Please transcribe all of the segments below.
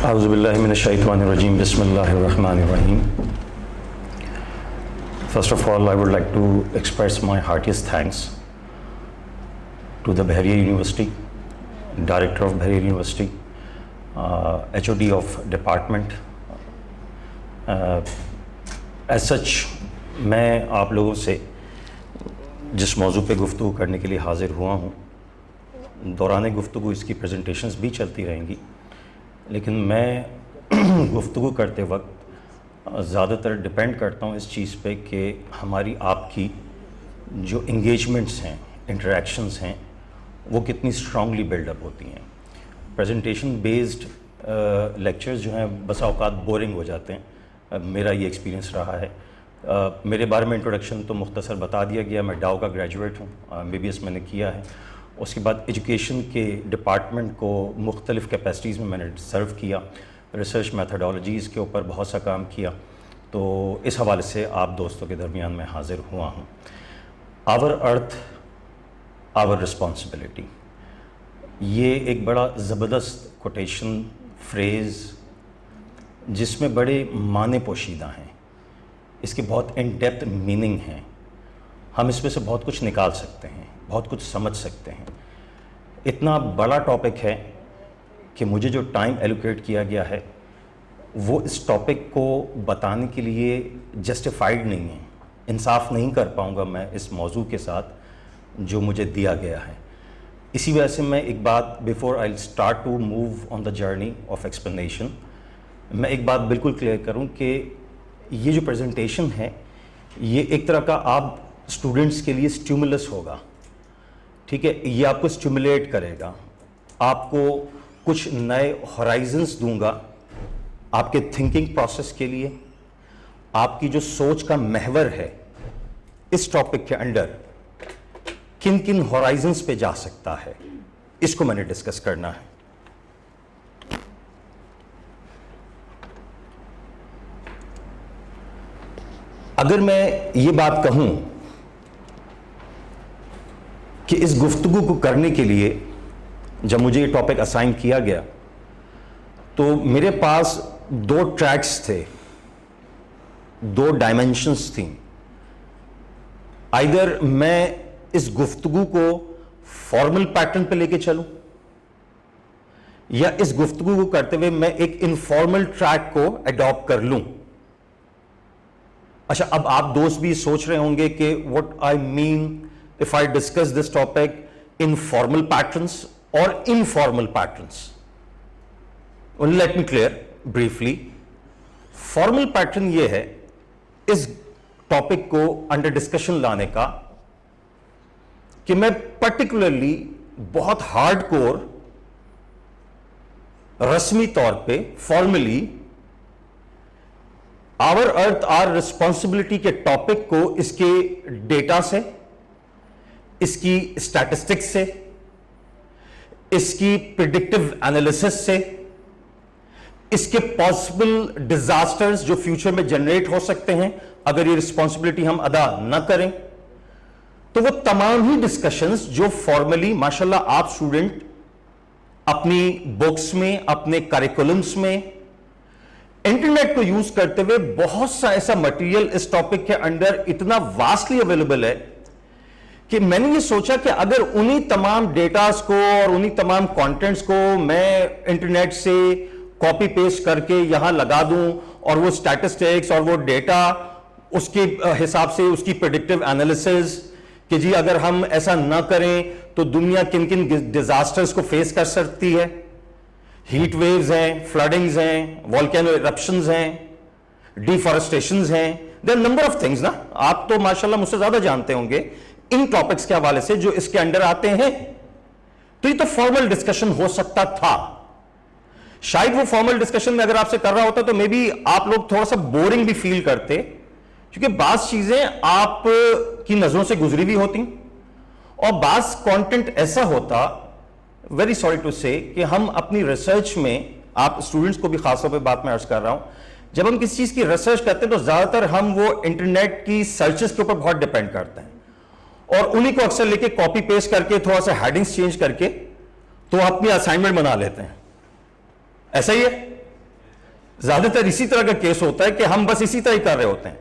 اعوذ باللہ من الشیطان الرجیم بسم اللہ الرحمن الرحیم. First of all, I would like to express my heartiest thanks to the Bahariya University, Director of Bahariya University, HOD of department. As such, میں آپ لوگوں سے جس موضوع پہ گفتگو کرنے کے لیے حاضر ہوا ہوں، دوران گفتگو اس کی پریزنٹیشنز بھی چلتی رہیں گی، لیکن میں گفتگو کرتے وقت زیادہ تر ڈپینڈ کرتا ہوں اس چیز پہ کہ ہماری آپ کی جو انگیجمنٹس ہیں، انٹریکشنز ہیں، وہ کتنی اسٹرانگلی بلڈ اپ ہوتی ہیں. پریزنٹیشن بیسڈ لیکچرز جو ہیں بسا اوقات بورنگ ہو جاتے ہیں. میرا یہ ایکسپیرینس رہا ہے. میرے بارے میں انٹروڈکشن تو مختصر بتا دیا گیا. میں ڈاؤ کا گریجویٹ ہوں، BBS میں نے کیا ہے. اس کے بعد ایجوکیشن کے ڈپارٹمنٹ کو مختلف کیپیسٹیز میں نے سرو کیا، ریسرچ میتھڈالوجیز کے اوپر بہت سا کام کیا. تو اس حوالے سے آپ دوستوں کے درمیان میں حاضر ہوا ہوں. آور ارتھ آور رسپانسبلٹی، یہ ایک بڑا زبردست کوٹیشن فریز جس میں بڑے معنی پوشیدہ ہیں، اس کے بہت ان ڈیپتھ میننگ ہیں. ہم اس میں سے بہت کچھ نکال سکتے ہیں، بہت کچھ سمجھ سکتے ہیں. اتنا بڑا ٹاپک ہے کہ مجھے جو ٹائم ایلوکیٹ کیا گیا ہے وہ اس ٹاپک کو بتانے کے لیے جسٹیفائیڈ نہیں ہے. انصاف نہیں کر پاؤں گا میں اس موضوع کے ساتھ جو مجھے دیا گیا ہے. اسی وجہ سے میں ایک بات before I start to move on the journey of explanation, میں ایک بات بالکل کلیئر کروں کہ یہ جو پریزنٹیشن ہے یہ ایک طرح کا آپ اسٹوڈنٹس کے لیے سٹیمولس ہوگا. ٹھیک ہے، یہ آپ کو سٹیمولیٹ کرے گا، آپ کو کچھ نئے ہورائزنس دوں گا آپ کے تھنکنگ پروسیس کے لیے. آپ کی جو سوچ کا محور ہے اس ٹاپک کے انڈر کن کن ہورائزنس پہ جا سکتا ہے، اس کو میں نے ڈسکس کرنا ہے. اگر میں یہ بات کہوں کہ اس گفتگو کو کرنے کے لیے جب مجھے یہ ٹاپک اسائن کیا گیا تو میرے پاس دو ٹریکس تھے، دو ڈائمینشنز تھیں. آئیدر میں اس گفتگو کو فارمل پیٹرن پہ لے کے چلوں یا اس گفتگو کو کرتے ہوئے میں ایک انفارمل ٹریک کو اڈاپٹ کر لوں. اچھا، اب آپ دوست بھی سوچ رہے ہوں گے کہ what I mean if I discuss this topic in formal patterns or informal patterns. Well, let me clear briefly. Formal pattern یہ ہے اس ٹاپک کو انڈر ڈسکشن لانے کا کہ میں پرٹیکولرلی بہت ہارڈ کور رسمی طور پہ formally our earth our responsibility کے ٹاپک کو اس کے ڈیٹا سے، اس کی اسٹیٹسٹکس سے، اس کی پریڈکٹیو انالیسس سے، اس کے پاسبل ڈیزاسٹرز جو فیوچر میں جنریٹ ہو سکتے ہیں اگر یہ رسپانسبلٹی ہم ادا نہ کریں، تو وہ تمام ہی ڈسکشنز جو فارملی ماشاءاللہ آپ اسٹوڈنٹ اپنی بکس میں، اپنے کریکولمس میں، انٹرنیٹ کو یوز کرتے ہوئے بہت سا ایسا مٹیریل اس ٹاپک کے انڈر اتنا واسٹلی اویلیبل ہے کہ میں نے یہ سوچا کہ اگر انہی تمام ڈیٹاز کو اور انہی تمام کانٹینٹس کو میں انٹرنیٹ سے کاپی پیسٹ کر کے یہاں لگا دوں اور وہ اسٹیٹسٹکس اور وہ ڈیٹا اس کے حساب سے اس کی پریڈکٹیو انالیسز کہ جی اگر ہم ایسا نہ کریں تو دنیا کن کن ڈیزاسٹرز کو فیس کر سکتی ہے، ہیٹ ویوز ہیں، فلڈنگز ہیں، والکینو ایرپشنز ہیں، ڈیفارسٹیشنز ہیں، دیر نمبر آف تھنگز نا. آپ تو ماشاءاللہ مجھ سے زیادہ جانتے ہوں گے ان ٹاپکس کے حوالے سے جو اس کے انڈر آتے ہیں. تو یہ تو فارمل ڈسکشن ہو سکتا تھا. شاید وہ فارمل ڈسکشن میں اگر آپ سے کر رہا ہوتا تو مے بی آپ لوگ تھوڑا سا بورنگ بھی فیل کرتے، کیونکہ بعض چیزیں آپ کی نظروں سے گزری بھی ہوتی اور بعض کانٹینٹ ایسا ہوتا، ویری سوری ٹو سے، کہ ہم اپنی ریسرچ میں، آپ اسٹوڈنٹس کو بھی خاص طور پہ بات میں عرض کر رہا ہوں، جب ہم کسی چیز کی ریسرچ کرتے ہیں تو زیادہ تر ہم وہ انٹرنیٹ کی سرچز کے اوپر بہت ڈیپینڈ کرتے ہیں اور انہی کو اکثر لے کے کاپی پیسٹ کر کے تھوڑا سا ہیڈنگز چینج کر کے تو اپنی اسائنمنٹ بنا لیتے ہیں. ایسا ہی ہے. زیادہ تر اسی طرح کا کیس ہوتا ہے کہ ہم بس اسی طرح ہی کر رہے ہوتے ہیں.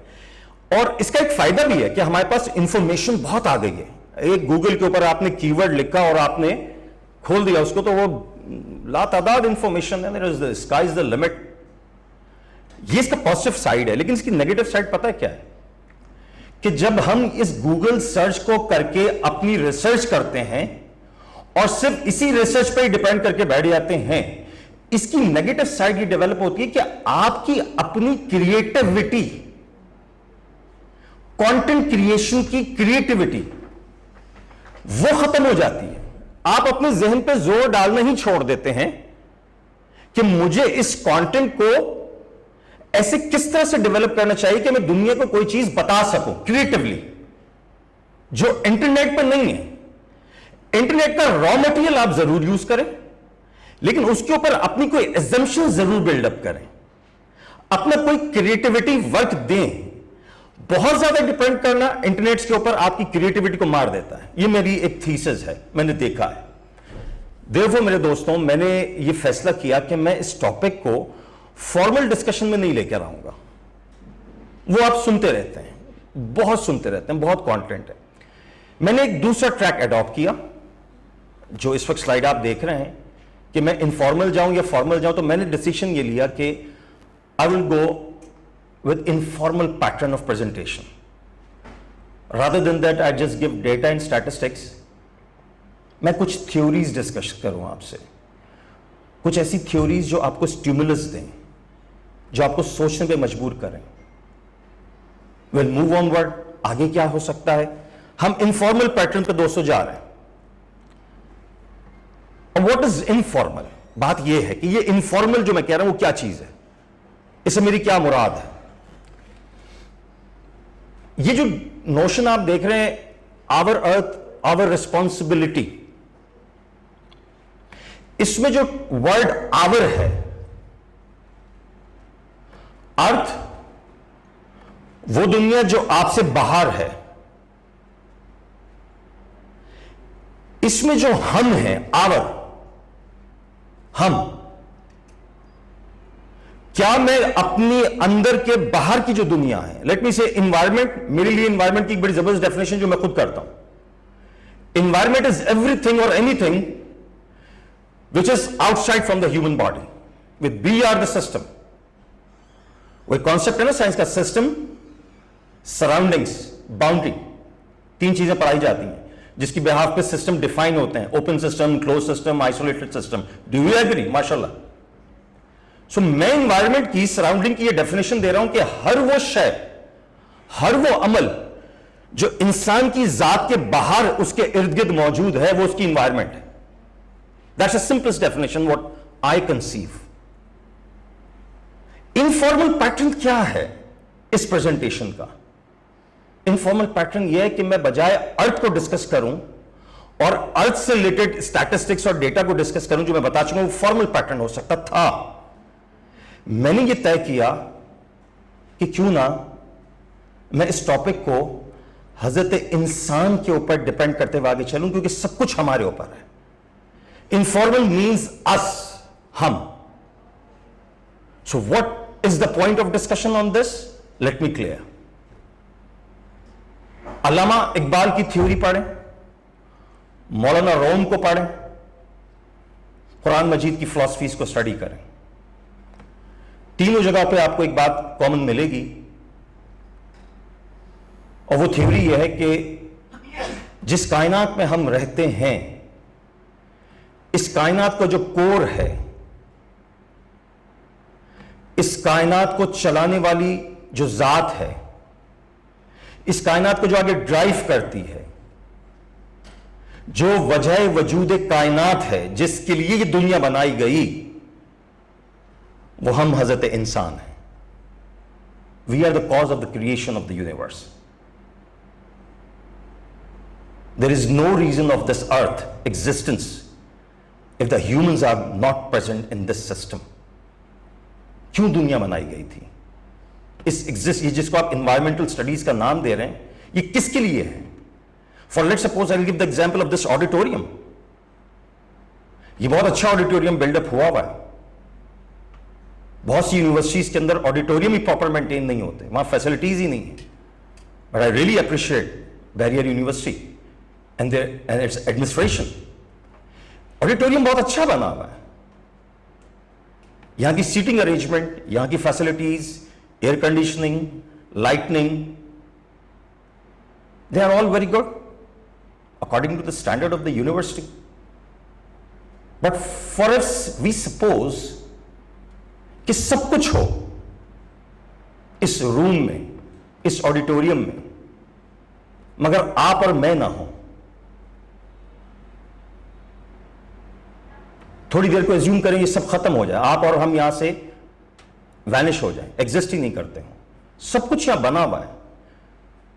اور اس کا ایک فائدہ بھی ہے کہ ہمارے پاس انفارمیشن بہت آ گئی ہے. ایک گوگل کے اوپر آپ نے کی ورڈ لکھا اور آپ نے کھول دیا اس کو تو وہ لا تعداد انفارمیشن ہے. Sky is the limit. یہ اس کا پازیٹیو سائڈ ہے. لیکن اس کی نیگیٹو سائڈ پتہ ہے کیا ہے کہ جب ہم اس گوگل سرچ کو کر کے اپنی ریسرچ کرتے ہیں اور صرف اسی ریسرچ پہ ہی ڈیپینڈ کر کے بیٹھ جاتے ہیں, اس کی نیگیٹو سائڈ یہ ڈیولپ ہوتی ہے کہ آپ کی اپنی کریٹیوٹی, کانٹینٹ کریشن کی کریٹیوٹی وہ ختم ہو جاتی ہے. آپ اپنے ذہن پہ زور ڈالنا ہی چھوڑ دیتے ہیں کہ مجھے اس کانٹینٹ کو ایسے کس طرح سے ڈیولپ کرنا چاہیے کہ میں دنیا کو کوئی چیز بتا سکوں کریٹیولی, جو انٹرنیٹ پہ نہیں ہے. انٹرنیٹ کا را مٹیریل آپ ضرور یوز کریں, لیکن اس کے اوپر اپنی کوئی ایزمپشن ضرور بلڈ اپ کریں, اپنا کوئی کریٹیوٹی ورک دیں. بہت زیادہ ڈیپینڈ کرنا انٹرنیٹ کے اوپر آپ کی کریٹیوٹی کو مار دیتا ہے. یہ میری ایک تھیسس ہے, میں نے دیکھا ہے. دیکھو میرے دوستوں, میں نے یہ فیصلہ کیا کہ میں اس ٹاپک کو فارمل ڈسکشن میں نہیں لے کر آؤں گا. وہ آپ سنتے رہتے ہیں, بہت سنتے رہتے ہیں, بہت کانٹینٹ ہے. میں نے ایک دوسرا ٹریک اڈاپٹ کیا, جو اس وقت سلائیڈ آپ دیکھ رہے ہیں, کہ میں انفارمل جاؤں یا فارمل جاؤں. تو میں نے ڈیسیشن یہ لیا کہ آئی ول گو with informal pattern of presentation. Rather than that, I just give data and statistics. میں کچھ تھیوریز ڈسکس کروں آپ سے, کچھ ایسی تھیوریز جو آپ کو اسٹیمولس دیں, جو آپ کو سوچنے پہ مجبور کریں. We'll move onward. آگے کیا ہو سکتا ہے؟ ہم انفارمل پیٹرن پہ دوستوں جا رہے ہیں. What is informal؟ بات یہ ہے کہ یہ انفارمل جو میں کہہ رہا ہوں وہ کیا چیز ہے, اس سے میری کیا مراد ہے. یہ جو نوشن آپ دیکھ رہے ہیں, آور ارتھ آور ریسپانسبلٹی, اس میں جو ورڈ آور ہے, ارتھ وہ دنیا جو آپ سے باہر ہے, اس میں جو ہم ہیں, آور ہم, کیا میں اپنی اندر کے باہر کی جو دنیا ہے, لیٹ می سے انوائرمنٹ, میرے لیے انوائرمنٹ کی ایک بڑی زبردست ڈیفینیشن جو میں خود کرتا ہوں. انوائرمنٹ از ایوری تھنگ اور anything which is outside from the human body, with be are the system. وہ ایک کانسیپٹ ہے نا سائنس کا, سسٹم, سراؤنڈنگس, باؤنڈری, تین چیزیں پڑھائی جاتی ہیں جس کی بہاف پہ سسٹم ڈیفائن ہوتے ہیں. Open system, close system, isolated system. Do you agree? ماشاء اللہ. سو میں انوائرمنٹ کی, سراؤنڈنگ کی یہ ڈیفینیشن دے رہا ہوں کہ ہر وہ شے, ہر وہ عمل جو انسان کی ذات کے باہر اس کے ارد گرد موجود ہے وہ اس کی انوائرمنٹ ہے. That's a simplest definition what I conceive. Informal pattern کیا ہے اس پریزنٹیشن کا؟ انفارمل پیٹرن یہ ہے کہ میں بجائے ارتھ کو ڈسکس کروں اور ارتھ سے ریلیٹڈ اسٹیٹسٹکس اور ڈیٹا کو ڈسکس کروں, جو میں بتا چکا ہوں وہ فارمل پیٹرن ہو سکتا تھا. میں نے یہ طے کیا کہ کیوں نہ میں اس ٹاپک کو حضرت انسان کے اوپر ڈیپینڈ کرتے ہوئے آگے چلوں, کیونکہ سب کچھ ہمارے اوپر ہے. انفارمل مینز اس, ہم. So what is the point of discussion on this? Let me clear. علامہ اقبال کی تھیوری پڑھیں, مولانا روم کو پڑھیں, قرآن مجید کی فلسفیز کو اسٹڈی کریں. تینوں جگہ پہ آپ کو ایک بات کامن ملے گی, اور وہ تھیوری یہ ہے کہ جس کائنات میں ہم رہتے ہیں, اس کائنات کا جو کور ہے, اس کائنات کو چلانے والی جو ذات ہے, اس کائنات کو جو آگے ڈرائیو کرتی ہے, جو وجہ وجود کائنات ہے, جس کے لیے یہ دنیا بنائی گئی, وہ ہم حضرت انسان ہیں. We are the cause of the creation of the universe. There is no reason of this earth existence if the humans are not present in this system. کیوں دنیا بنائی گئی تھی؟ یہ جس کو آپ انوائرمنٹل اسٹڈیز کا نام دے رہے ہیں, یہ کس کے لیے ہے؟ For let's suppose I will give the example of this auditorium. یہ بہت اچھا آڈیٹوریم بلڈ اپ ہوا ہے. بہت سی یونیورسٹیز کے اندر آڈیٹوریم ہی پراپر مینٹین نہیں ہوتے, وہاں فیسلٹیز ہی نہیں ہیں. But I really appreciate Bahria university and its administration. Auditorium بہت اچھا بنا ہوا ہے, یہاں کی سیٹنگ ارینجمنٹ, یہاں کی facilities, air conditioning, Lightning, they are all very good according to the standard of the university. But for us, we suppose کہ سب کچھ ہو اس روم میں, اس آڈیٹوریم میں, مگر آپ اور میں نہ ہوں. تھوڑی دیر کو ایزیوم کریں یہ سب ختم ہو جائے, آپ اور ہم یہاں سے وینش ہو جائیں, ایگزسٹ ہی نہیں کرتے ہوں. سب کچھ یہاں بنا ہوا ہے.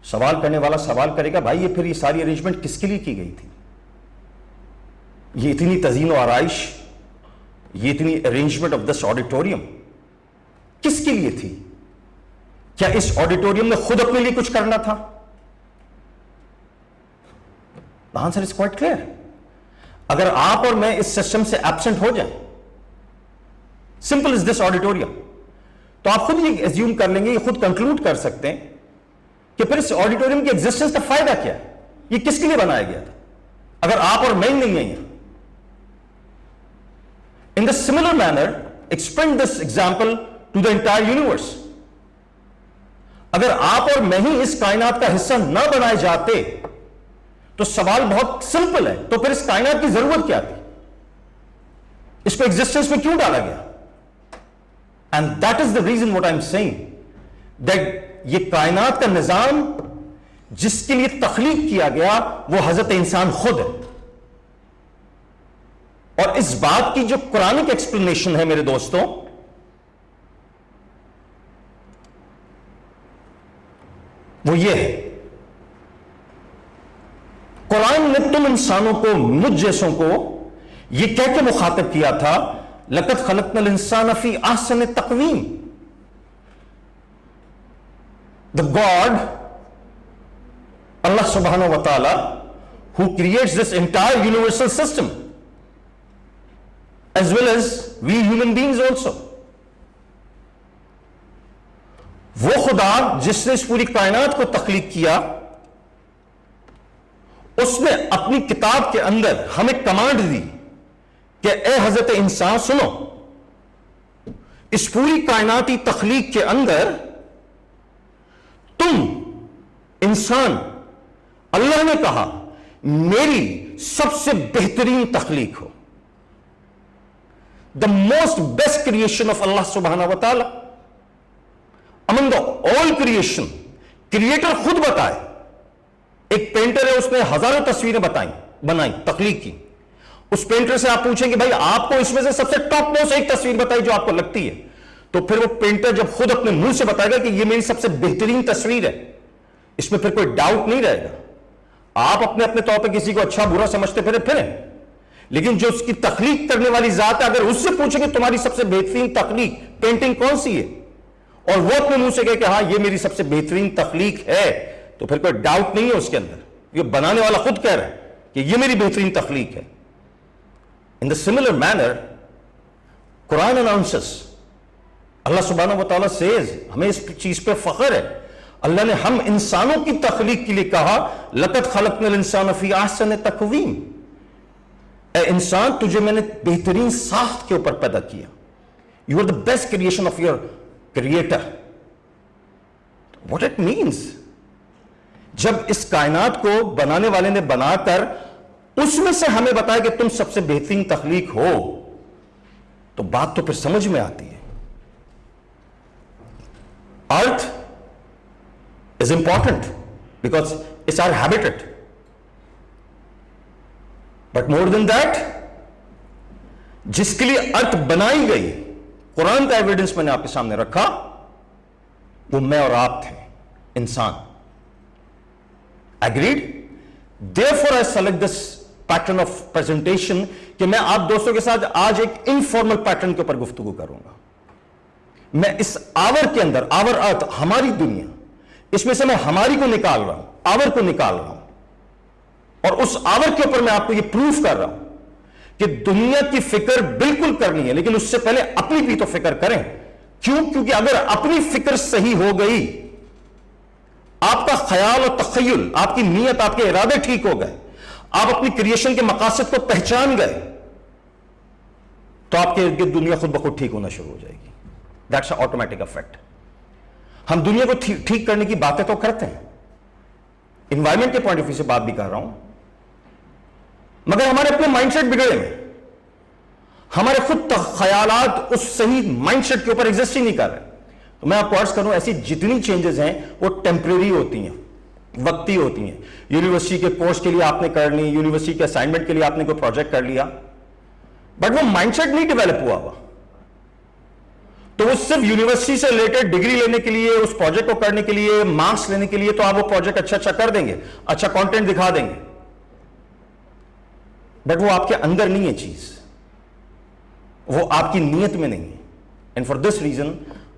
سوال کرنے والا سوال کرے گا بھائی یہ پھر یہ ساری ارینجمنٹ کس کے لیے کی گئی تھی؟ یہ اتنی تزئین و آرائش, یہ اتنی ارینجمنٹ آف دس آڈیٹوریم کس کے لیے تھی؟ کیا اس آڈیٹوریم نے خود اپنے لیے کچھ کرنا تھا؟ The answer is quite clear. اگر آپ اور میں اس سسٹم سے ایبسنٹ ہو جائیں, سمپل از دس آڈیٹوریم, تو آپ خود یہ ایزیوم کر لیں گے, یہ خود کنکلوڈ کر سکتے ہیں کہ پھر اس آڈیٹوریم کی ایگزسٹنس کا فائدہ کیا ہے, یہ کس کے لیے بنایا گیا تھا اگر آپ اور میں ہی نہیں ہیں. In the similar manner, expand this example to the entire universe. اگر آپ اور میں ہی اس کائنات کا حصہ نہ بنائے جاتے تو سوال بہت سمپل ہے, تو پھر اس کائنات کی ضرورت کیا تھی؟ اس کو ایگزسٹنس میں کیوں ڈالا گیا؟ And that is the reason what I'm saying, that یہ کائنات کا نظام جس کے لیے تخلیق کیا گیا وہ حضرت انسان خود ہے. اور اس بات کی جو قرآنک ایکسپلینیشن ہے میرے دوستوں, وہ یہ ہے, قرآن نے تم انسانوں کو, مجھ جیسوں کو یہ کہہ کے مخاطب کیا تھا لَقَدْ خَلَقْنَا الْإِنسَانَ فِي أَحْسَنِ تَقْوِيمٍ. The God, Allah subhanahu wa ta'ala, who creates this entire universal system, as well as we human beings also. وہ خدا جس نے اس پوری کائنات کو تخلیق کیا, اس نے اپنی کتاب کے اندر ہمیں کمانڈ دی کہ اے حضرت انسان سنو, اس پوری کائناتی تخلیق کے اندر تم انسان, اللہ نے کہا, میری سب سے بہترین تخلیق ہو. The most best creation of Allah subhanahu wa ta'ala among the all creation. Creator خود بتائے, ایک پینٹر ہے, اس نے ہزاروں تصویریں بنائی, تخلیق کی. اس پینٹر سے آپ پوچھیں کہ بھائی آپ کو اس میں سے سب سے ٹاپ موسٹ ایک تصویر بتائی جو آپ کو لگتی ہے, تو پھر وہ پینٹر جب خود اپنے منہ سے بتائے گا کہ یہ میری سب سے بہترین تصویر ہے, اس میں پھر کوئی ڈاؤٹ نہیں رہے گا. آپ اپنے اپنے طور پہ کسی کو اچھا برا سمجھتے پھریں, لیکن جو اس کی تخلیق کرنے والی ذات ہے, اگر اس سے پوچھیں کہ تمہاری سب سے بہترین تخلیق پینٹنگ کون سی ہے, اور وہ اپنے منہ سے کہے کہ ہاں یہ میری سب سے بہترین تخلیق ہے, تو پھر کوئی ڈاؤٹ نہیں ہے اس کے اندر. یہ بنانے والا خود کہہ رہا ہے کہ یہ میری بہترین تخلیق ہے. In the similar manner, Quran announces, اللہ سبحانہ و تعالیٰ says, ہمیں اس چیز پہ فخر ہے, اللہ نے ہم انسانوں کی تخلیق کے لیے کہا لَقَدْ خَلَقْنَا الْإِنسَانَ فِي أَحْسَنِ تَقْوِيمٍ. اے انسان تجھے میں نے بہترین ساخت کے اوپر پیدا کیا. You are the best creation of your creator. What it means? جب اس کائنات کو بنانے والے نے بنا کر اس میں سے ہمیں بتایا کہ تم سب سے بہترین تخلیق ہو, تو بات تو پھر سمجھ میں آتی ہے. Earth is important because it's our habitat. But more than that, جس کے لیے ارتھ بنائی گئی, قرآن کا ایویڈنس میں نے آپ کے سامنے رکھا, وہ میں اور آپ تھے, انسان. Agreed? Therefore I select this pattern of presentation کہ میں آپ دوستوں کے ساتھ آج ایک انفارمل پیٹرن کے اوپر گفتگو کروں گا. میں اس آور کے اندر, آور ارتھ, ہماری دنیا, اس میں سے میں ہماری کو نکال رہا ہوں, آور کو نکال رہا ہوں, اور اس آور کے اوپر میں آپ کو یہ پروف کر رہا ہوں کہ دنیا کی فکر بالکل کرنی ہے, لیکن اس سے پہلے اپنی بھی تو فکر کریں. کیوں؟ کیونکہ اگر اپنی فکر صحیح ہو گئی، آپ کا خیال اور تخیل، آپ کی نیت، آپ کے ارادے ٹھیک ہو گئے، آپ اپنی کریشن کے مقاصد کو پہچان گئے، تو آپ کے ارد گرد دنیا خود بخود ٹھیک ہونا شروع ہو جائے گی. That's a automatic effect. ہم دنیا کو ٹھیک کرنے کی باتیں تو کرتے ہیں، انوائرمنٹ کے پوائنٹ آف ویو سے بات بھی کر رہا ہوں، مگر ہمارے اپنے مائنڈ سیٹ بگڑے ہیں، ہمارے خود خیالات اس صحیح مائنڈ سیٹ کے اوپر ایگزسٹ ہی نہیں کر رہے. تو میں آپ کو عرض کروں، ایسی جتنی چینجز ہیں وہ ٹیمپریری ہوتی ہیں، وقتی ہوتی ہیں. یونیورسٹی کے کورس کے لیے آپ نے کر لی، یونیورسٹی کے اسائنمنٹ کے لیے آپ نے کوئی پروجیکٹ کر لیا، بٹ وہ مائنڈ سیٹ نہیں ڈیولپ ہوا. تو وہ صرف یونیورسٹی سے ریلیٹڈ ڈگری لینے کے لیے، اس پروجیکٹ کو کرنے کے لیے، مارکس لینے کے لیے تو آپ وہ پروجیکٹ اچھا کر دیں گے، اچھا کانٹینٹ دکھا دیں گے، بٹ وہ آپ کے اندر نہیں ہے چیز، وہ آپ کی نیت میں نہیں ہے. And for this reason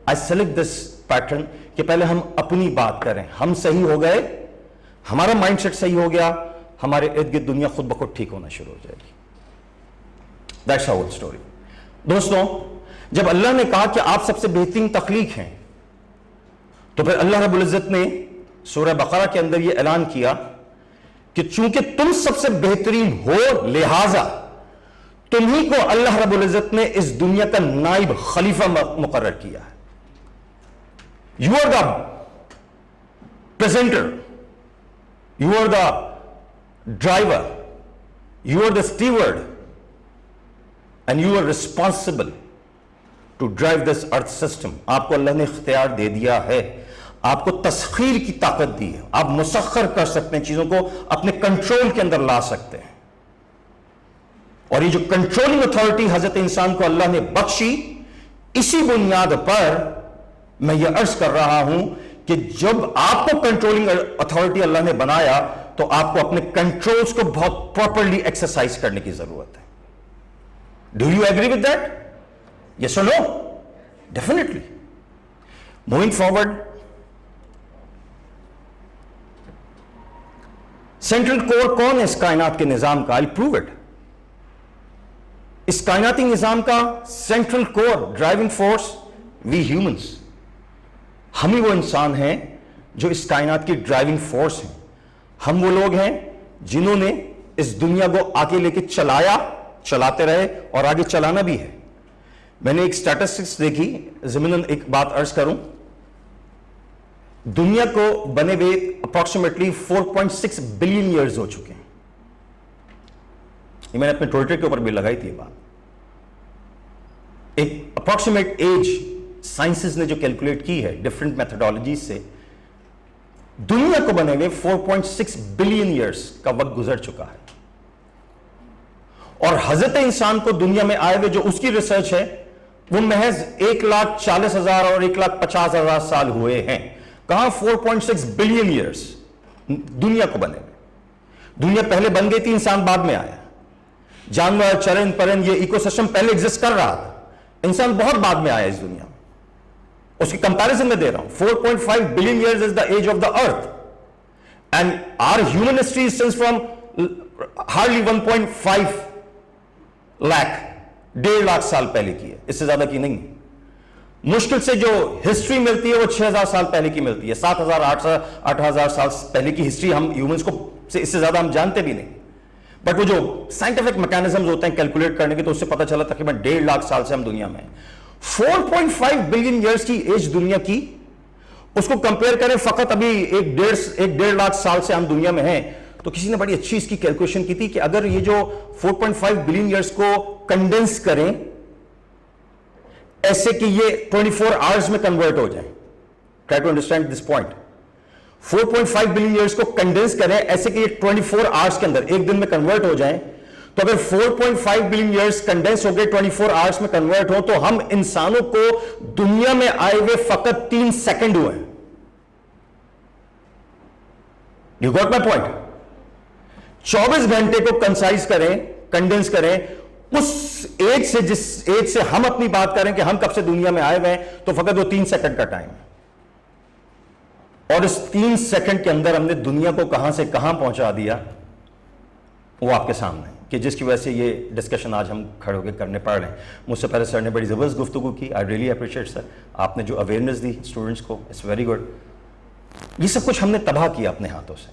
I select this pattern کہ پہلے ہم اپنی بات کریں. ہم صحیح ہو گئے، ہمارا مائنڈ سیٹ صحیح ہو گیا، ہمارے ارد گرد دنیا خود بخود ٹھیک ہونا شروع ہو جائے گی. That's a whole story. دوستوں، جب اللہ نے کہا کہ آپ سب سے بہترین تخلیق ہیں، تو پھر اللہ رب العزت نے سورہ بقرہ کے اندر یہ اعلان کیا کہ چونکہ تم سب سے بہترین ہو، لہذا تمہیں کو اللہ رب العزت نے اس دنیا کا نائب خلیفہ مقرر کیا ہے. You are the presenter, you are the driver, you are the steward, and you are responsible to drive this earth system. آپ کو اللہ نے اختیار دے دیا ہے، آپ کو تسخیر کی طاقت دی ہے، آپ مسخر کر سکتے ہیں، چیزوں کو اپنے کنٹرول کے اندر لا سکتے ہیں. اور یہ جو کنٹرولنگ اتھارٹی حضرت انسان کو اللہ نے بخشی، اسی بنیاد پر میں یہ عرض کر رہا ہوں کہ جب آپ کو کنٹرولنگ اتھارٹی اللہ نے بنایا تو آپ کو اپنے کنٹرولز کو بہت پراپرلی ایکسرسائز کرنے کی ضرورت ہے. Do you agree with that? Yes اور no? Definitely. Moving forward, central core کون ہے اس کائنات کے نظام کا؟ I'll prove it. اس کائناتی نظام کا سینٹرل کور، ڈرائیونگ فورس، وی ہیومنز. ہم ہی وہ انسان ہیں جو اس کائنات کی ڈرائیونگ فورس ہیں. ہم وہ لوگ ہیں جنہوں نے اس دنیا کو آگے لے کے چلایا، چلاتے رہے اور آگے چلانا بھی ہے. میں نے ایک سٹیٹسٹکس دیکھی، ضمناً ایک بات عرض کروں. دنیا کو بنے ہوئے اپروکسیمیٹلی 4.6 بلین ایئرز ہو چکے ہیں. یہ میں نے اپنے ٹویٹر کے اوپر بھی لگائی تھی یہ بات. ایک اپروکسیمیٹ ایج سائنسز نے جو کیلکولیٹ کی ہے ڈفرنٹ میتھڈالوجیز سے، دنیا کو بنے ہوئے 4.6 بلین ایئرز کا وقت گزر چکا ہے. اور حضرت انسان کو دنیا میں آئے ہوئے جو اس کی ریسرچ ہے وہ محض 1,40,000 اور 1,50,000 سال ہوئے ہیں. کہاں 4.6 بلین ایئرز دنیا کو بنے ہوئے. دنیا پہلے بن گئی تھی، انسان بعد میں آیا. جانور، چرند پرند، یہ ایکو سسٹم پہلے ایگزسٹ کر رہا تھا، انسان بہت بعد میں آیا اس دنیا میں. اس کی کمپیریزن میں دے رہا ہوں. 4.5 billion years is the age of the earth and our human history since from hardly 1.5 lakh, 1.5 lakh سال پہلے کی ہے، اس سے زیادہ کی نہیں. مشکل سے جو ہسٹری ملتی ہے وہ 6,000 سال پہلے کی ملتی ہے. 7,000 8,000 سال پہلے کی ہسٹری ہم ہیومنس کو اس سے زیادہ ہم جانتے بھی نہیں. بٹ وہ جو سائنٹیفک میکانزمز ہوتے ہیں کیلکولیٹ کرنے کے، تو اس سے پتہ چلا تقریباً 1.5 لاکھ سال سے ہم دنیا میں ہیں. 4.5 بلین ایئرز کی ایج دنیا کی، اس کو کمپیئر کریں فقط ابھی 1.5 لاکھ سال سے ہم دنیا میں ہیں، تو کسی نے بڑی اچھی اس کی کیلکولیشن کی تھی کہ اگر یہ جو 4.5 بلین ایئرز کو کنڈینس کریں ایسے کہ یہ 24 آورز میں کنورٹ ہو جائیں. Try to understand this point. 4.5 billion years کو کنڈینس کریں ایسے کہ یہ 24 آورز کے اندر، ایک دن میں کنورٹ ہو جائیں. تو اگر 4.5 بلین ایئرز کنڈینس ہو گئے 24 آورز میں کنورٹ ہو، تو ہم انسانوں کو دنیا میں آئے ہوئے فقط 3 سیکنڈ ہوئے. You got my point? 24 گھنٹے کو کنسائز کریں، کنڈینس کریں اس ایج سے، جس ایج سے ہم اپنی بات کریں کہ ہم کب سے دنیا میں آئے ہوئے ہیں، تو فقط وہ 3 سیکنڈ کا ٹائم ہے. اور اس 3 سیکنڈ کے اندر ہم نے دنیا کو کہاں سے کہاں پہنچا دیا وہ آپ کے سامنے ہے. کہ جس کی وجہ سے یہ ڈسکشن آج ہم کھڑے ہو کے کرنے پڑ رہے ہیں. مجھ سے پہلے سر نے بڑی زبردست گفتگو کی. آئی ریئلی اپریشیٹ سر, آپ نے جو اویئرنیس دی اسٹوڈنٹس کو, اٹس ویری گڈ. یہ سب کچھ ہم نے تباہ کیا اپنے ہاتھوں سے.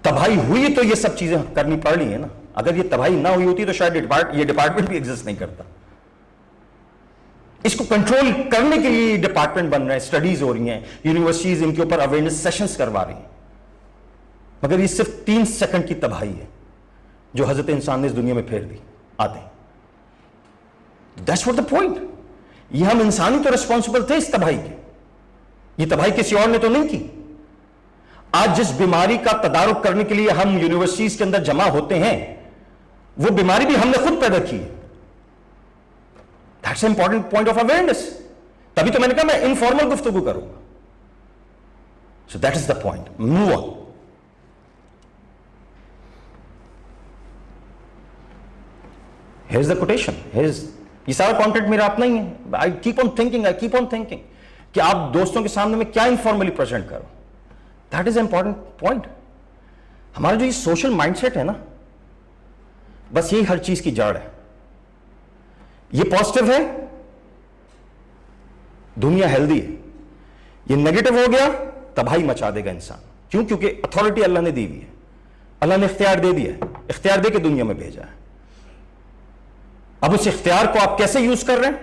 تباہی ہوئی تو یہ سب چیزیں کرنی پڑ رہی ہیں نا. اگر یہ تباہی نہ ہوئی ہوتی تو شاید یہ ڈپارٹمنٹ بھی ایگزسٹ نہیں کرتا. اس کو کنٹرول کرنے کے لیے ڈپارٹمنٹ بن رہے ہیں, اسٹڈیز ہو رہی ہیں, یونیورسٹیز ان کے اوپر اویئرنیس سیشنز کروا رہی ہیں. مگر یہ صرف 3 سیکنڈ کی تباہی ہے جو حضرت انسان نے اس دنیا میں پھیر دی آتے ہیں. That's what the point. یہ ہم انسانی تو ریسپانسبل تھے اس تباہی کے. یہ تباہی کسی اور نے تو نہیں کی. آج جس بیماری کا تدارک کرنے کے لیے ہم یونیورسٹیز کے اندر جمع ہوتے ہیں, وہ بیماری بھی ہم نے خود پیدا کی ہے. That's important point of awareness. تبھی تو میں نے کہا میں انفارمل گفتگو کروں گا. So that is the point. Move on. Here's the quotation. یہ سارا کانٹینٹ میرا اپنا ہی ہے. I keep on thinking کہ آپ دوستوں کے سامنے میں کیا انفارملی پریزنٹ کرو. That is an important point. ہمارا جو یہ سوشل مائنڈ سیٹ ہے نا, بس یہی ہر چیز کی جڑ ہے. یہ پازیٹیو ہے, دنیا ہیلدی ہے. یہ نیگیٹو ہو گیا, تباہی مچا دے گا انسان. کیوں؟ کیونکہ اتھارٹی اللہ نے دی ہوئی ہے. اللہ نے اختیار دے دیا ہے, اختیار دے کے دنیا میں بھیجا ہے. اب اس اختیار کو آپ کیسے یوز کر رہے ہیں,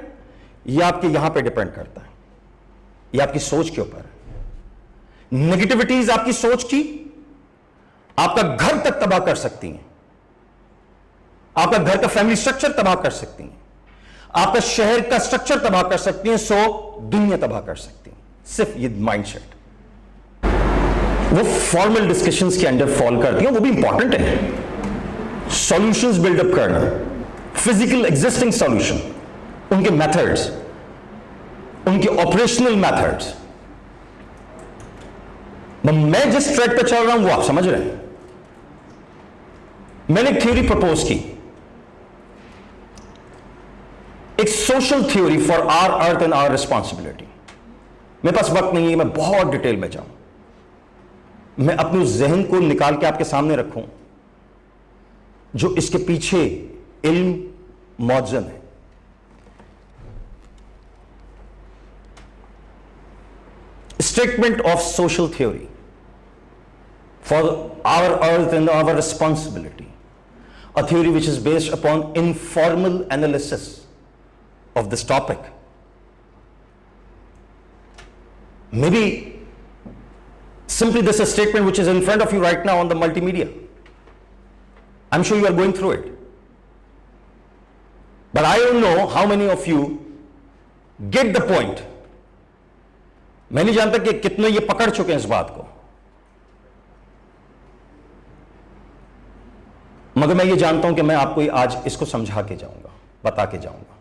یہ آپ کے یہاں پہ ڈیپینڈ کرتا ہے. یہ آپ کی سوچ کے اوپر ہے. نیگیٹیوٹیز آپ کی سوچ کی آپ کا گھر تک تباہ کر سکتی ہیں. آپ کا گھر کا فیملی سٹرکچر تباہ کر سکتی ہیں. آپ کا شہر کا سٹرکچر تباہ کر سکتی ہیں. سو دنیا تباہ کر سکتی ہیں. صرف یہ مائنڈ سیٹ. وہ فارمل ڈسکشنز کے انڈر فال کرتی ہیں, وہ بھی امپورٹنٹ ہے. سولوشنز بلڈ اپ کرنا, فزیکل ایگزسٹنگ سولوشن, ان کے میتھڈز, ان کے آپریشنل میتھڈز. میں جس ٹریک پہ چل رہا ہوں وہ آپ سمجھ رہے ہیں. میں نے ایک تھیوری پرپوز کی, ایک social theory for our earth and our responsibility. میرے پاس وقت نہیں ہے میں بہت ڈیٹیل میں جاؤں. میں اپنے ذہن کو نکال کے آپ کے سامنے رکھوں جو اس کے پیچھے علم موزن ہے. Statement of social theory for our earth and our responsibility, a theory which is based upon informal analysis of this topic. Maybe simply this is a statement which is in front of you right now on the multimedia. I'm sure you are going through it. But I don't know how many of you get the point. میں نہیں جانتا کہ کتنے یہ پکڑ چکے ہیں اس بات کو, مگر میں یہ جانتا ہوں کہ میں آپ کو آج اس کو سمجھا کے جاؤں گا, بتا کے جاؤں گا.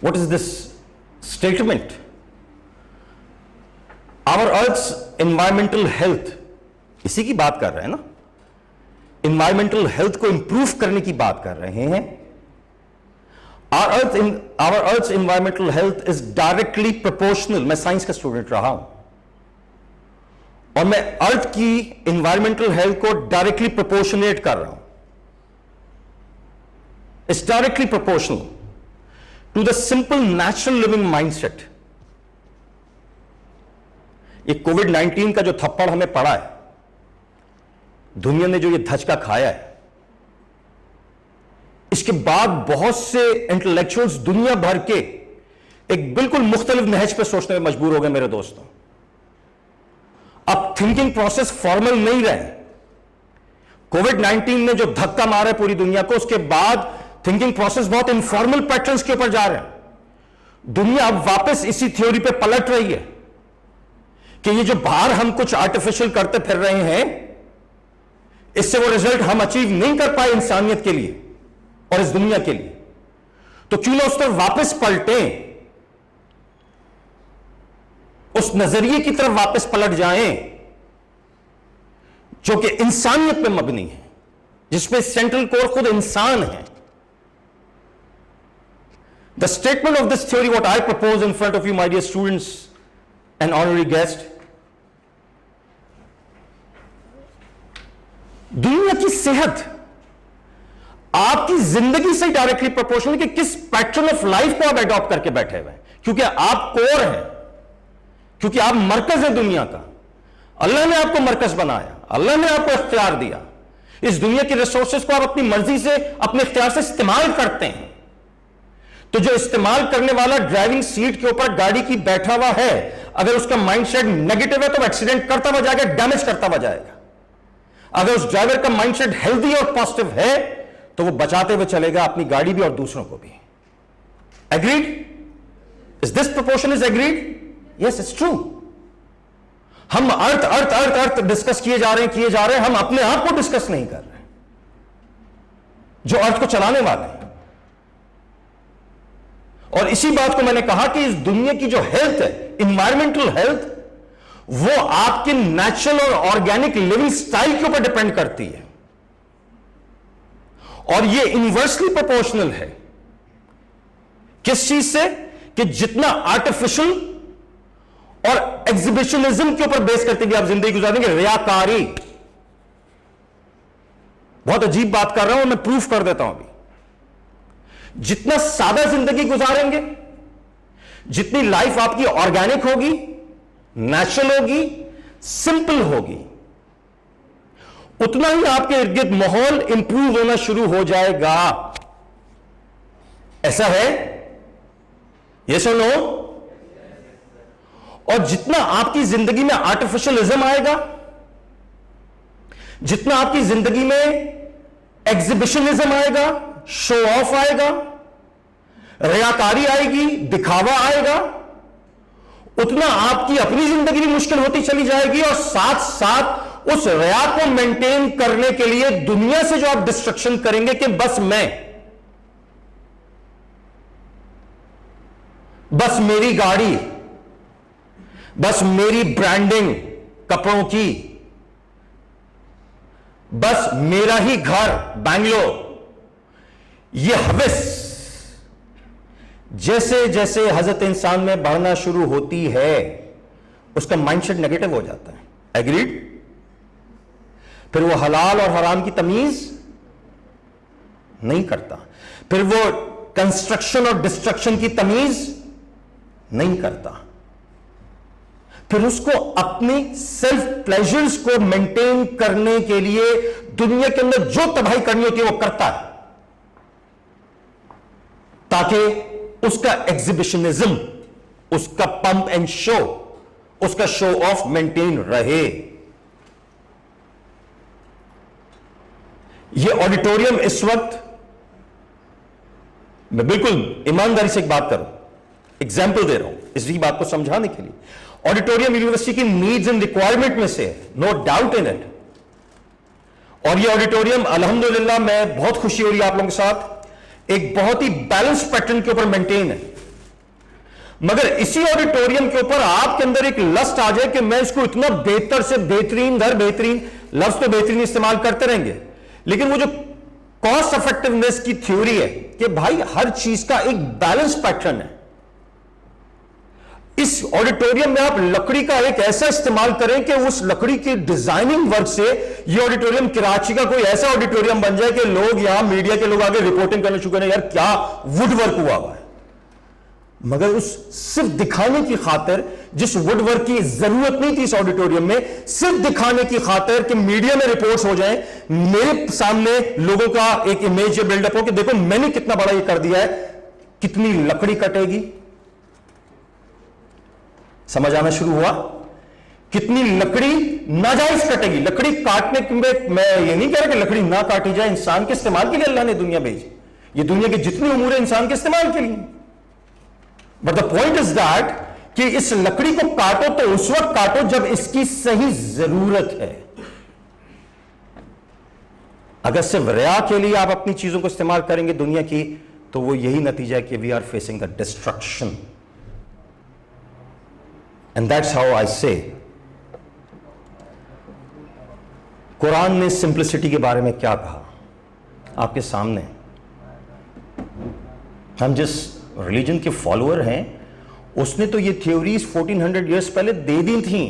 What is this statement? Our earth's environmental health, اسی کی بات کر رہے ہیں نا. انوائرمنٹل ہیلتھ کو امپروو کرنے کی بات کر رہے ہیں. Our Earth's environmental health is directly proportional. میں سائنس کا اسٹوڈنٹ رہا ہوں اور میں ارتھ کی انوائرمنٹل ہیلتھ کو ڈائریکٹلی پروپورشنیٹ کر رہا ہوں. It's directly proportional to the simple natural living mindset. یہ کووڈ-19 کا جو تھپڑ ہمیں پڑا ہے, دنیا نے جو یہ دھچکا کھایا ہے, اس کے بعد بہت سے انٹلیکچوئلز دنیا بھر کے ایک بالکل مختلف نہج پہ سوچنے میں مجبور ہو گئے میرے دوستوں. اب تھنکنگ پروسیس فارمل نہیں رہے. کووڈ-19 نے جو دھکا مارا ہے پوری دنیا کو, اس کے بعد تھنکنگ پروسیس بہت انفارمل پیٹرنز کے اوپر جا رہے ہیں. دنیا اب واپس اسی تھیوری پہ پلٹ رہی ہے کہ یہ جو باہر ہم کچھ آرٹیفیشل کرتے پھر رہے ہیں, اس سے وہ رزلٹ ہم اچیو نہیں کر پائے انسانیت کے لیے اور اس دنیا کے لیے, تو کیوں نہ اس پر واپس پلٹیں, اس نظریے کی طرف واپس پلٹ جائیں جو کہ انسانیت پہ مبنی ہے, جس میں سینٹرل کور خود انسان ہے. The statement of this theory, what I propose in front of you, my dear students and honorary guest, دنیا کی صحت آپ کی زندگی سے ڈائریکٹلی پروپورشنل کہ کس پیٹرن آف لائف کو آپ اڈاپٹ کر کے بیٹھے ہوئے ہیں، کیونکہ آپ کور ہیں، کیونکہ آپ مرکز ہیں دنیا کا. اللہ نے آپ کو مرکز بنایا، اللہ نے آپ کو اختیار دیا. اس دنیا کی ریسورسز کو آپ اپنی مرضی سے اپنے اختیار سے استعمال کرتے ہیں. تو جو استعمال کرنے والا ڈرائیونگ سیٹ کے اوپر گاڑی کی بیٹھا ہوا ہے، اگر اس کا مائنڈ سیٹ نیگیٹو ہے تو وہ ایکسیڈنٹ کرتا ہوا جائے گا، ڈیمیج کرتا ہوا جائے گا. اگر اس ڈرائیور کا مائنڈ سیٹ ہیلدی اور پازیٹیو ہے تو وہ بچاتے ہوئے چلے گا اپنی گاڑی بھی اور دوسروں کو بھی. Agreed? Is this proportion is agreed? Yes, it's true. ہم ارتھ ڈسکس کیے جا رہے ہیں، ہم اپنے آپ کو ڈسکس نہیں کر رہے جو ارتھ کو چلانے والے ہیں. اور اسی بات کو میں نے کہا کہ اس دنیا کی جو ہیلتھ ہے، انوائرمنٹل ہیلتھ، وہ آپ کے نیچرل اور آرگینک لیونگ سٹائل کے اوپر ڈیپینڈ کرتی ہے. اور یہ انورسلی پروپورشنل ہے. کس چیز سے؟ کہ جتنا آرٹیفیشل اور ایگزیبیشنزم کے اوپر بیس کرتے ہوئے آپ زندگی گزاریں گے، ریاکاری. بہت عجیب بات کر رہا ہوں، میں پروف کر دیتا ہوں ابھی. جتنا سادہ زندگی گزاریں گے، جتنی لائف آپ کی آرگینک ہوگی، نیچرل ہوگی، سمپل ہوگی، اتنا ہی آپ کے ارد گرد ماحول امپروو ہونا شروع ہو جائے گا. ایسا ہے؟ یس اور نو؟ اور جتنا آپ کی زندگی میں آرٹیفیشلزم آئے گا، جتنا آپ کی زندگی میں ایگزیبیشنزم آئے گا، شو آف آئے گا، ریاکاری آئے گی، دکھاوا آئے گا، اتنا آپ کی اپنی زندگی بھی مشکل ہوتی چلی جائے گی. اور ساتھ ساتھ اس ریا کو مینٹین کرنے کے لیے دنیا سے جو آپ ڈسٹرکشن کریں گے کہ بس بس میری گاڑی، بس میری برانڈنگ کپڑوں کی، بس میرا ہی گھر بنگلور. یہ ہوس جیسے جیسے حضرت انسان میں بڑھنا شروع ہوتی ہے، اس کا مائنڈ سیٹ نیگیٹو ہو جاتا ہے. ایگریڈ؟ پھر وہ حلال اور حرام کی تمیز نہیں کرتا، پھر وہ کنسٹرکشن اور ڈسٹرکشن کی تمیز نہیں کرتا، پھر اس کو اپنی سیلف پلیجرز کو مینٹین کرنے کے لیے دنیا کے اندر جو تباہی کرنی ہوتی ہے وہ کرتا ہے، تاکہ اس کا ایگزیبیشنزم، اس کا پمپ اینڈ شو، اس کا شو آف مینٹین رہے. یہ آڈیٹوریم اس وقت، میں بالکل ایمانداری سے ایک بات کروں، ایگزامپل دے رہا ہوں اس بات کو سمجھانے کے لیے. آڈیٹوریم یونیورسٹی کی نیڈز اینڈ ریکوائرمنٹ میں سے، نو ڈاؤٹ ان اٹ. اور یہ آڈیٹوریم الحمدللہ، میں بہت خوشی ہو رہی ہے آپ لوگوں کے ساتھ، ایک بہت ہی بیلنس پیٹرن کے اوپر مینٹین ہے. مگر اسی آڈیٹوریم کے اوپر آپ کے اندر ایک لسٹ آ جائے کہ میں اس کو اتنا بہتر سے بہترین در بہترین، لفظ تو بہترین استعمال کرتے رہیں گے، لیکن وہ جو کاسٹ افیکٹونیس کی تھیوری ہے کہ بھائی ہر چیز کا ایک بیلنس پیٹرن ہے. اس آڈیٹوریم میں آپ لکڑی کا ایک ایسا استعمال کریں کہ اس لکڑی کی ڈیزائننگ ورک سے یہ آڈیٹوریم کراچی کا کوئی ایسا آڈیٹوریم بن جائے کہ لوگ یہاں میڈیا کے لوگ آگے رپورٹنگ کرنے شروع کریں، یار کیا وڈ ورک ہوا ہے. مگر اس صرف دکھانے کی خاطر، جس وڈ ورک کی ضرورت نہیں تھی اس آڈیٹوریم میں، صرف دکھانے کی خاطر کہ میڈیا میں رپورٹس ہو جائیں، میرے سامنے لوگوں کا ایک امیج بلڈ اپ ہو کہ دیکھو میں نے کتنا بڑا یہ کر دیا ہے، کتنی لکڑی کٹے گی. سمجھ آنا شروع ہوا؟ کتنی لکڑی ناجائز کٹے گی. لکڑی کاٹنے کے میں یہ نہیں کہہ رہا کہ لکڑی نہ کاٹی جائے، انسان کے استعمال کے لیے اللہ نے دنیا بھیجی، یہ دنیا کی جتنی امور ہے انسان کے استعمال کے لیے. But the point is that کہ اس لکڑی کو کاٹو تو اس وقت کاٹو جب اس کی صحیح ضرورت ہے. اگر صرف ریا کے لیے آپ اپنی چیزوں کو استعمال کریں گے دنیا کی، تو وہ یہی نتیجہ ہے کہ we are facing the destruction. And that's how I say. قرآن نے سمپلسٹی کے بارے میں کیا کہا آپ کے سامنے. ہم جس ریلیجن کے فالوور ہیں اس نے تو یہ تھیوریز 1400 ایئرس پہلے دے دی تھیں،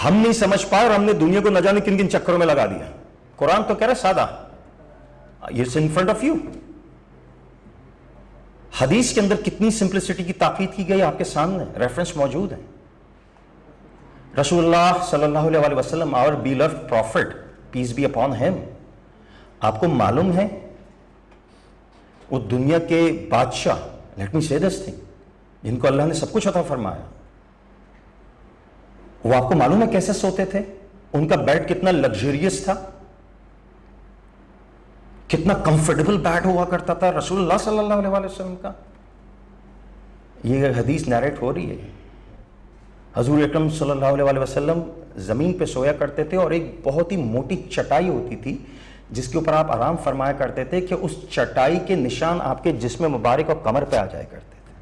ہم نہیں سمجھ پائے اور ہم نے دنیا کو نہ جانے کن کن چکروں میں لگا دیا. قرآن تو کہہ رہا ہے سادہ, it's in front of you. حدیث کے اندر کتنی سمپلسٹی کی تاکید کی گئی آپ کے سامنے, ریفرنس موجود ہیں. رسول اللہ صلی اللہ علیہ وسلم, our beloved prophet, peace be upon him, آپ کو معلوم ہے وہ دنیا کے بادشاہ, let me say this thing, جن کو اللہ نے سب کچھ عطا فرمایا, وہ آپ کو معلوم ہے کیسے سوتے تھے؟ ان کا بیڈ کتنا لگژریس تھا, کتنا کمفرٹیبل بیڈ ہوا کرتا تھا رسول اللہ صلی اللہ علیہ وسلم کا. یہ حدیث نیریٹ ہو رہی ہے. حضور اکرم صلی اللہ علیہ وسلم زمین پہ سویا کرتے تھے, اور ایک بہت ہی موٹی چٹائی ہوتی تھی جس کے اوپر آپ آرام فرمایا کرتے تھے کہ اس چٹائی کے نشان آپ کے جسم مبارک اور کمر پہ آ جایا کرتے تھے.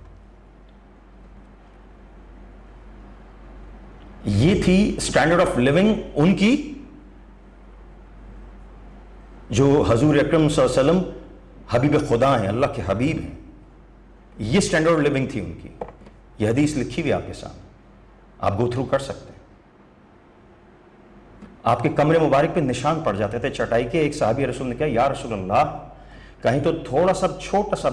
یہ تھی اسٹینڈرڈ آف لیونگ ان کی, جو حضور اکرم صلی اللہ علیہ وسلم حبیب خدا ہیں, اللہ کے حبیب ہیں. یہ اسٹینڈرڈ لیونگ تھی ان کی. یہ حدیث لکھی ہوئی آپ کے سامنے, آپ گو تھرو کر سکتے ہیں. آپ کے کمرے مبارک پہ نشان پڑ جاتے تھے چٹائی کے. ایک صحابی رسول نے کہا یا رسول اللہ, کہیں تو تھوڑا سا چھوٹا سا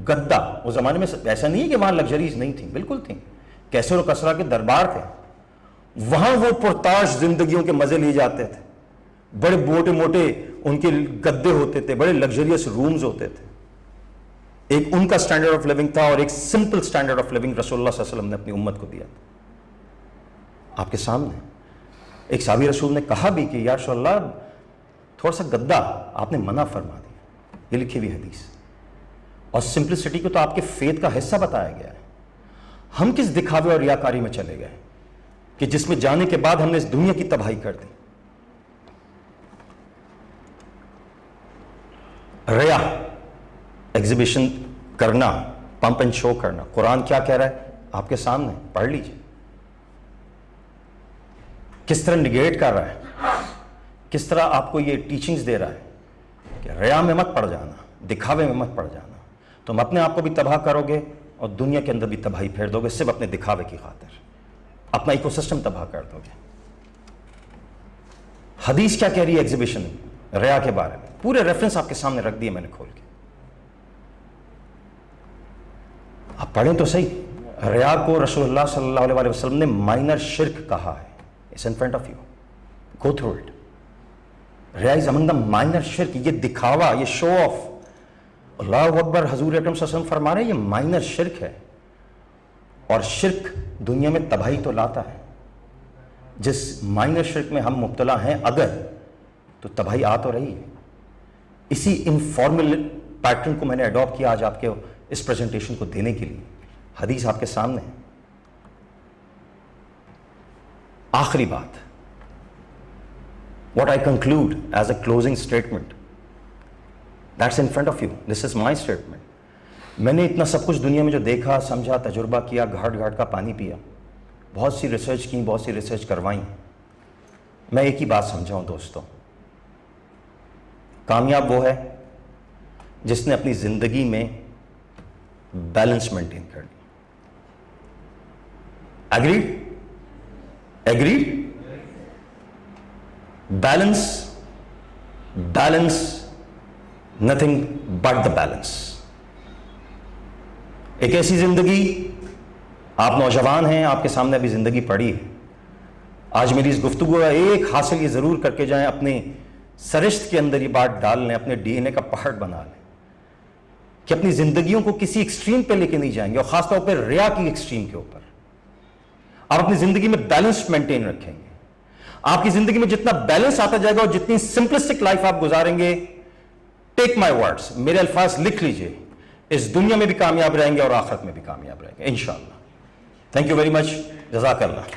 گدا, اس زمانے میں ایسا نہیں ہے کہ وہاں لگژریز نہیں تھیں, بالکل تھیں, کیسر و کسرا کے دربار تھے, وہاں وہ پرتاش زندگیوں کے مزے لیے جاتے تھے. بڑے موٹے موٹے ان کے گدے ہوتے تھے, بڑے لگژریس رومز ہوتے تھے. ایک ان کا سٹینڈرڈ آف لیونگ تھا, اور ایک سمپل سٹینڈرڈ آف لیونگ رسول اللہ صلی اللہ علیہ وسلم نے اپنی امت کو دیا تھا. آپ کے سامنے ایک صحابی رسول نے کہا بھی کہ یا رسول اللہ تھوڑا سا گدا, آپ نے منع فرما دیا. یہ لکھی ہوئی حدیث. اور سمپلسٹی کو تو آپ کے فیتھ کا حصہ بتایا گیا ہے. ہم کس دکھاوے اور ریاکاری میں چلے گئے کہ جس میں جانے کے بعد ہم نے اس دنیا کی تباہی کر دی. ریا, ایگزیبیشن کرنا, پمپ اینڈ شو کرنا. قرآن کیا کہہ رہا ہے آپ کے سامنے, پڑھ لیجیے. کس طرح نگیٹ کر رہا ہے, کس طرح آپ کو یہ ٹیچنگز دے رہا ہے کہ ریا میں مت پڑ جانا, دکھاوے میں مت پڑ جانا. تم اپنے آپ کو بھی تباہ کرو گے اور دنیا کے اندر بھی تباہی پھیر دو گے, صرف اپنے دکھاوے کی خاطر اپنا ایکو سسٹم تباہ کر دو گے. حدیث کیا کہہ رہی ہے ایگزیبیشن ریا کے بارے میں؟ پورے ریفرنس آپ کے سامنے رکھ دیے میں نے کھول کے, آپ پڑھیں تو صحیح. ریا کو رسول اللہ صلی اللہ علیہ وسلم نے مائنر شرک کہا ہے. It's in front of you. Go through it. ریا is among the minor شرک. یہ دکھاوا, یہ شو آف, اللہ اکبر, حضور اکرم صلی اللہ علیہ وسلم فرما رہے ہیں یہ مائنر شرک ہے. اور شرک دنیا میں تباہی تو لاتا ہے. جس مائنر شرک میں ہم مبتلا ہیں اگر, تو تباہی آ تو رہی ہے. اسی انفارمل پیٹرن کو میں نے اڈاپٹ کیا آج آپ کے اس پریزنٹیشن کو دینے کے لیے. حدیث آپ کے سامنے ہے. آخری بات, what I conclude as a closing statement, that's in front of you. This is my statement. میں نے اتنا سب کچھ دنیا میں جو دیکھا, سمجھا, تجربہ کیا, گھاٹ گھاٹ کا پانی پیا, بہت سی ریسرچ کی, بہت سی ریسرچ کروائیں. میں ایک ہی بات سمجھا ہوں دوستوں, کامیاب وہ ہے جس نے اپنی زندگی میں بیلنس مینٹین کر لیا. Agreed? Agreed? Balance, balance, nothing but the balance. ایک ایسی زندگی, آپ نوجوان ہیں, آپ کے سامنے ابھی زندگی پڑی ہے. آج میری اس گفتگو کا ایک حاصل یہ ضرور کر کے جائیں, اپنے سرشت کے اندر یہ بات ڈال لیں, اپنے ڈی این اے کا پہاڑ بنا لیں کہ اپنی زندگیوں کو کسی ایکسٹریم پہ لے کے نہیں جائیں گے, اور خاص طور پہ ریا کی ایکسٹریم کے اوپر. آپ اپنی زندگی میں بیلنس مینٹین رکھیں گے. آپ کی زندگی میں جتنا بیلنس آتا جائے گا اور جتنی سمپلسٹک لائف آپ گزاریں گے, ٹیک مائی ورڈز, میرے الفاظ لکھ لیجئے, اس دنیا میں بھی کامیاب رہیں گے اور آخرت میں بھی کامیاب رہیں گے انشاءاللہ. Thank you very much. جزاک اللہ.